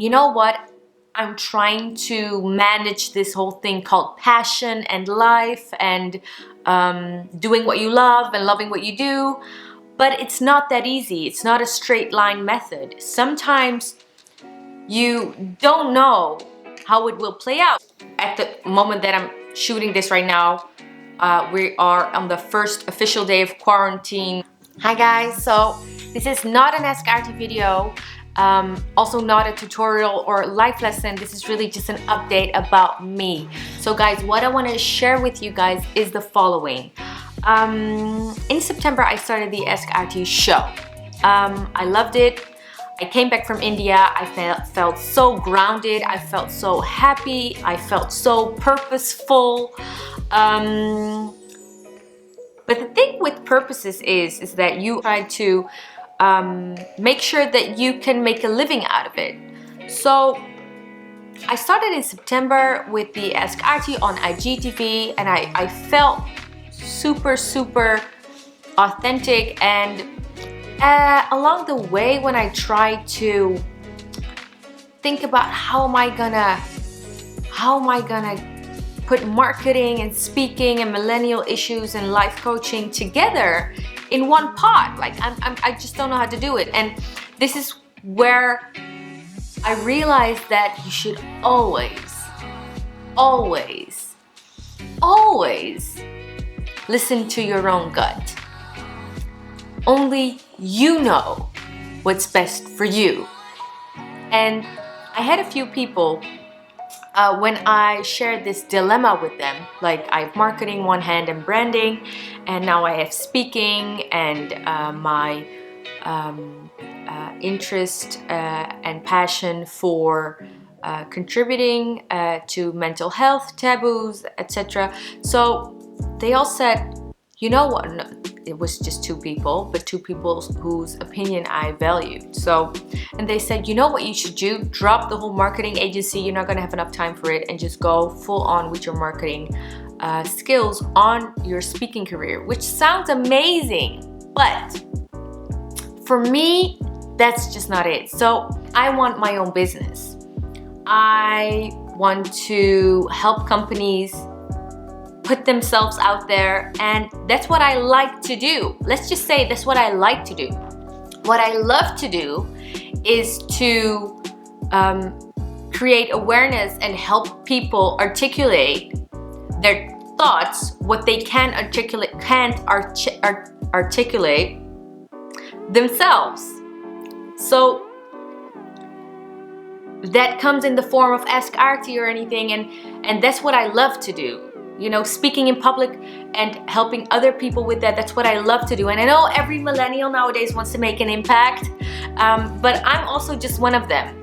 You know what? I'm trying to manage this whole thing called passion and life and doing what you love and loving what you do. But it's not that easy. It's not a straight line method. Sometimes you don't know how it will play out. At the moment that I'm shooting this right now, we are on the first official day of quarantine. Hi guys, so this is not an Ask Arty video, also not a tutorial or life lesson. This is really just an update about me. So guys, what I want to share with you guys is the following. In September I started the Ask Arty show. I loved it. I came back from India. I felt so grounded. I felt so happy. I felt so purposeful. But the thing with purposes is that you try to make sure that you can make a living out of it. So I started in September with the Ask Arty on IGTV, and I felt super authentic. And along the way, when I tried to think about how am I gonna put marketing and speaking and millennial issues and life coaching together in one pot, like I just don't know how to do it. And this is where I realized that you should always listen to your own gut. Only you know what's best for you. And I had a few people when I shared this dilemma with them, like I have marketing one hand and branding, and now I have speaking and my interest and passion for contributing to mental health taboos, etc. So they all said, you know what? No, it was just two people, but two people whose opinion I valued. So, and they said, you know what you should do? Drop the whole marketing agency. You're not gonna have enough time for it, and just go full on with your marketing skills on your speaking career, which sounds amazing. But for me, that's just not it. So I want my own business. I want to help companies put themselves out there, and that's what I like to do. Let's just say that's what I like to do. What I love to do is to create awareness and help people articulate their thoughts, what they can't articulate themselves. So that comes in the form of Ask Arty or anything, and that's what I love to do. You know, speaking in public and helping other people with that, that's what I love to do. And I know every millennial nowadays wants to make an impact, but I'm also just one of them.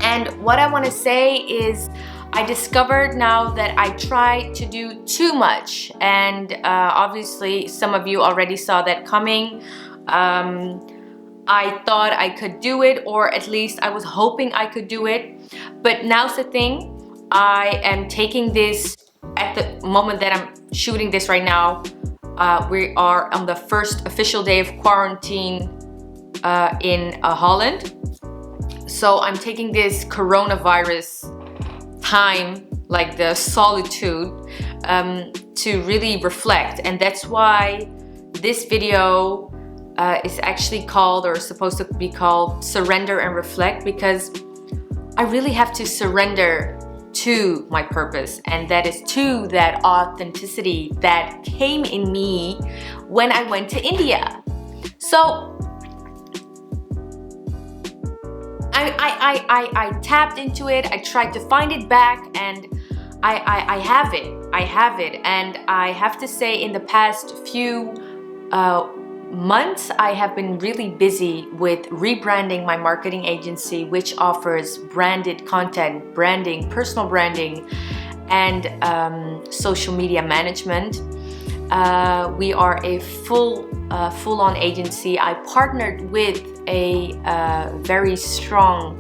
And what I want to say is I discovered now that I try to do too much, and obviously some of you already saw that coming. I thought I could do it, or at least I was hoping I could do it. But now's the thing, I am taking this. At the moment that I'm shooting this right now, we are on the first official day of quarantine in Holland. So I'm taking this coronavirus time, like the solitude, to really reflect. And that's why this video is actually called, or supposed to be called, Surrender and Reflect, because I really have to surrender to my purpose, and that is to that authenticity that came in me when I went to India. So I tapped into it, I tried to find it back, and I have it. And I have to say, in the past few months, I have been really busy with rebranding my marketing agency, which offers branded content, branding, personal branding, and social media management. We are a full-on agency. I partnered with a very strong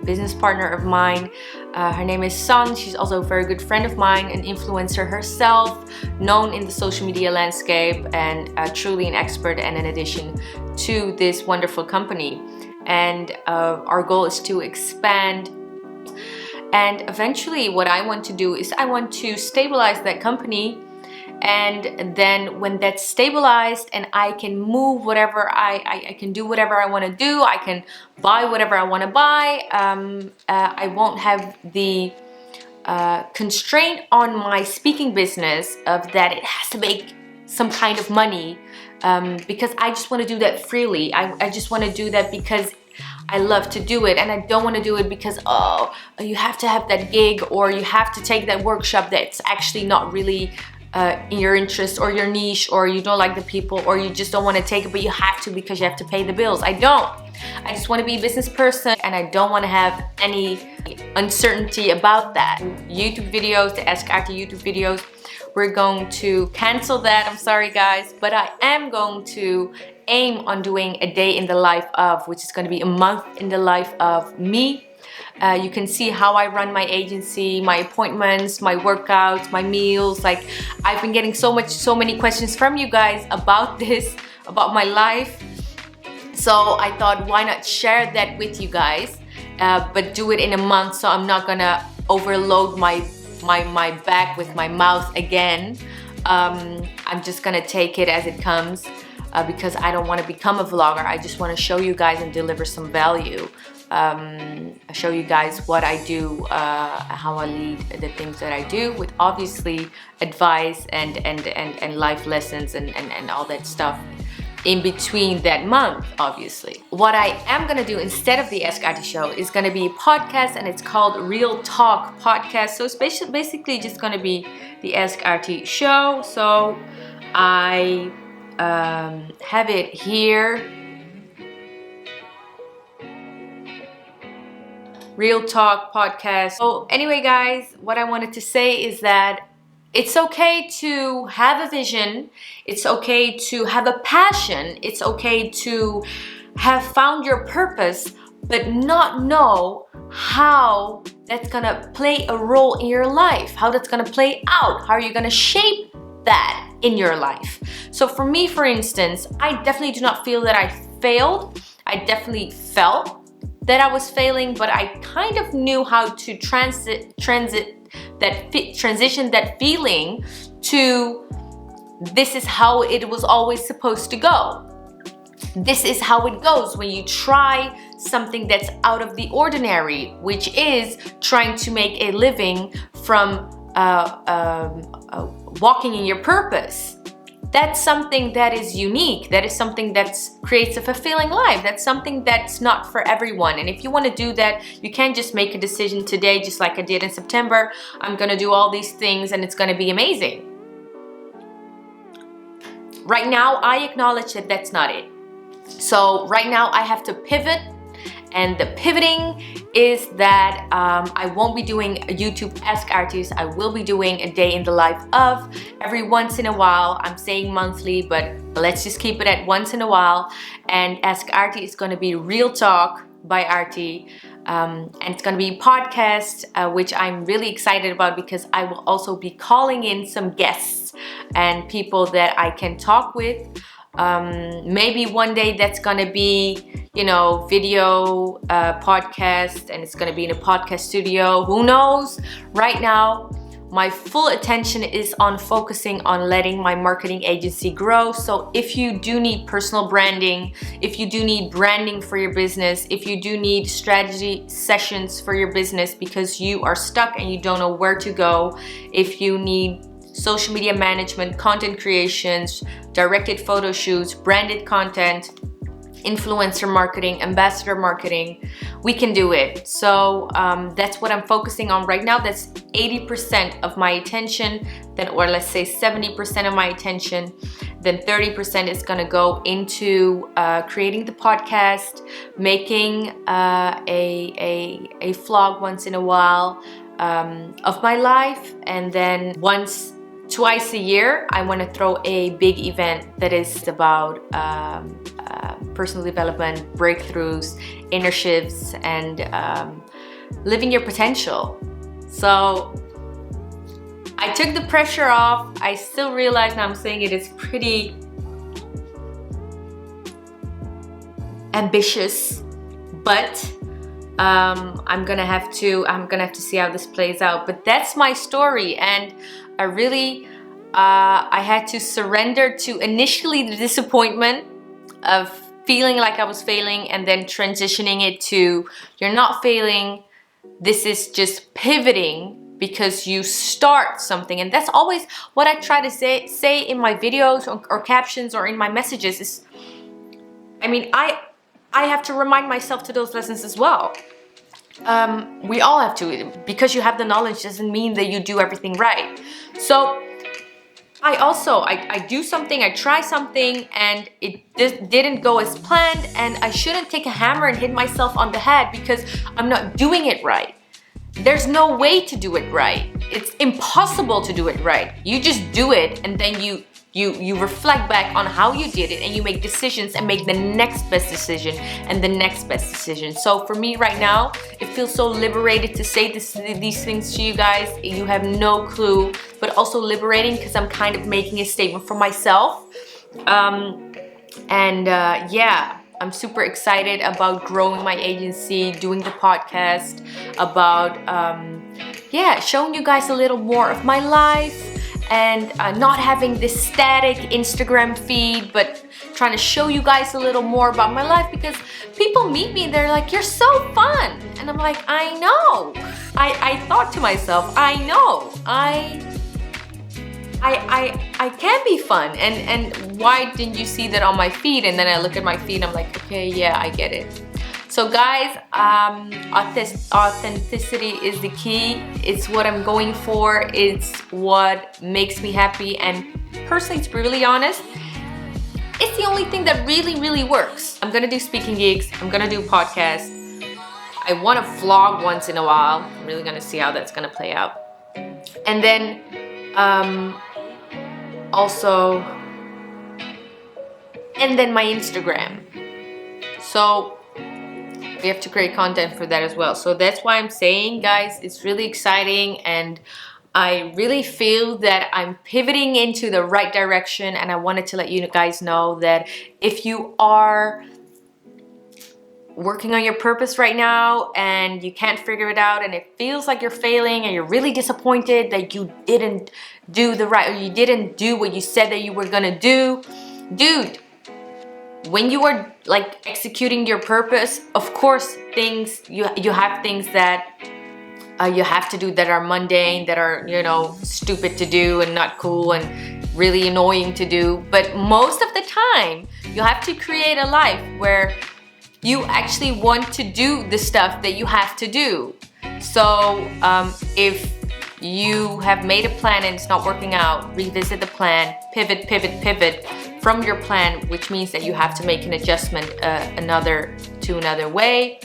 business partner of mine. Her name is San. She's also a very good friend of mine, an influencer herself, known in the social media landscape, and truly an expert and an addition to this wonderful company. and our goal is to expand. And eventually what I want to do is I want to stabilize that company, and then when that's stabilized and I can move whatever I can do whatever I want to do, I can buy whatever I want to buy, I won't have the constraint on my speaking business of that it has to make some kind of money, because I just want to do that freely. I just want to do that because I love to do it, and I don't want to do it because, oh, you have to have that gig, or you have to take that workshop that's actually not really in your interest or your niche, or you don't like the people, or you just don't want to take it but you have to because you have to pay the bills. I don't. I just want to be a business person, and I don't want to have any uncertainty about that. YouTube videos, the Ask Artie YouTube videos, we're going to cancel that. I'm sorry guys, but I am going to aim on doing a day in the life of, which is going to be a month in the life of me. You can see how I run my agency, my appointments, my workouts, my meals. Like, I've been getting so many questions from you guys about this, about my life. So I thought, why not share that with you guys, but do it in a month, so I'm not gonna overload my back with my mouth again. I'm just gonna take it as it comes, because I don't want to become a vlogger. I just want to show you guys and deliver some value. Show you guys what I do, how I lead, the things that I do, with obviously advice and life lessons and all that stuff in between that month, obviously. What I am gonna do instead of the Ask Artie show is gonna be a podcast, and it's called Real Talk Podcast. So it's basically just gonna be the Ask Artie show. So I have it here. Real Talk Podcast. So anyway guys, what I wanted to say is that it's okay to have a vision, it's okay to have a passion, it's okay to have found your purpose, but not know how that's gonna play a role in your life, how that's gonna play out, how are you gonna shape that in your life. So for me, for instance, I definitely do not feel that I failed. I definitely felt that I was failing, but I kind of knew how to transition that feeling to, this is how it was always supposed to go. This is how it goes when you try something that's out of the ordinary, which is trying to make a living from walking in your purpose. That's something that is unique. That is something that creates a fulfilling life. That's something that's not for everyone. And if you want to do that, you can't just make a decision today, just like I did in September. I'm going to do all these things and it's going to be amazing. Right now, I acknowledge that that's not it. So right now I have to pivot. And the pivoting is that I won't be doing a YouTube Ask Arties. I will be doing a day in the life of every once in a while. I'm saying monthly, but let's just keep it at once in a while. And Ask Artie is going to be Real Talk by Artie. And it's going to be a podcast, which I'm really excited about, because I will also be calling in some guests and people that I can talk with. Maybe one day that's going to be, you know, video podcast, and it's going to be in a podcast studio. Who knows? Right now, my full attention is on focusing on letting my marketing agency grow. So if you do need personal branding, if you do need branding for your business, if you do need strategy sessions for your business because you are stuck and you don't know where to go, if you need social media management, content creations, directed photo shoots, branded content, influencer marketing, ambassador marketing, we can do it. So that's what I'm focusing on right now. That's 80% of my attention, then, or let's say 70% of my attention. Then 30% is gonna go into creating the podcast, making a vlog once in a while of my life, and then twice a year, I want to throw a big event that is about personal development, breakthroughs, inner shifts, and living your potential. So I took the pressure off. I still realize now I'm saying it is pretty ambitious, but I'm gonna have to see how this plays out. But that's my story, and I really I had to surrender to initially the disappointment of feeling like I was failing, and then transitioning it to, you're not failing, this is just pivoting because you start something. And that's always what I try to say in my videos or captions or in my messages is, I mean, I have to remind myself to those lessons as well. We all have to. Because you have the knowledge doesn't mean that you do everything right. So I do something, I try something, and it just didn't go as planned, and I shouldn't take a hammer and hit myself on the head because I'm not doing it right. There's no way to do it right. It's impossible to do it right. You just do it, and then you reflect back on how you did it, and you make decisions and make the next best decision and the next best decision. So for me right now, it feels so liberated to say these things to you guys. You have no clue, but also liberating because I'm kind of making a statement for myself. Yeah, I'm super excited about growing my agency, doing the podcast, about showing you guys a little more of my life, and not having this static Instagram feed, but trying to show you guys a little more about my life, because people meet me and they're like, you're so fun, and I'm like, I know. I thought to myself, I know, I can be fun, and why didn't you see that on my feed? And then I look at my feed, I'm like, okay, yeah, I get it. So guys, authenticity is the key. It's what I'm going for. It's what makes me happy, and personally, to be really honest, it's the only thing that really works. I'm gonna do speaking gigs, I'm gonna do podcasts, I want to vlog once in a while. I'm really gonna see how that's gonna play out. And then also, and then my Instagram. So we have to create content for that as well. So that's why I'm saying, guys, it's really exciting, and I really feel that I'm pivoting into the right direction. And I wanted to let you guys know that if you are working on your purpose right now and you can't figure it out, and it feels like you're failing, and you're really disappointed that you didn't do or you didn't do what you said that you were gonna do, dude, when you are like executing your purpose, of course you have things that you have to do that are mundane, that are, you know, stupid to do and not cool and really annoying to do. But most of the time, you have to create a life where you actually want to do the stuff that you have to do. So if you have made a plan and it's not working out, revisit the plan, pivot from your plan, which means that you have to make an adjustment another way.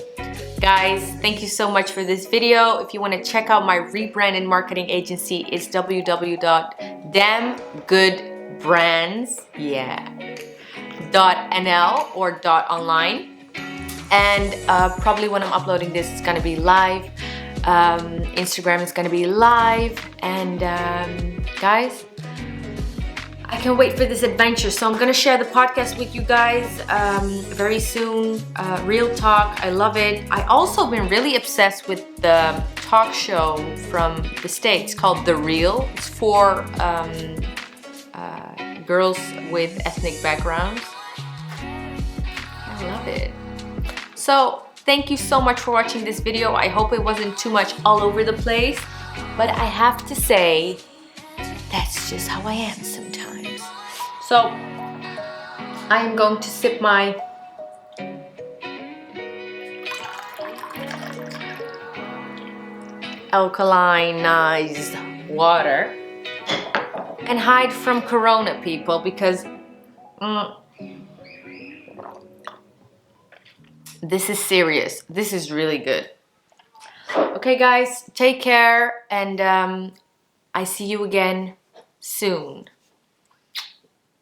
Guys, thank you so much for this video. If you want to check out my rebrand and marketing agency, it's www.damngoodbrands.nl or .online. And probably when I'm uploading this, it's gonna be live. Instagram is gonna be live. And guys, I can't wait for this adventure. So I'm gonna share the podcast with you guys very soon. Real Talk, I love it. I also been really obsessed with the talk show from the States called The Real. It's for girls with ethnic backgrounds. I love it. So thank you so much for watching this video. I hope it wasn't too much all over the place, but I have to say, that's just how I am sometimes. So I am going to sip my alkalinized water and hide from Corona, people, because this is serious. This is really good. Okay, guys, take care, and I see you again soon.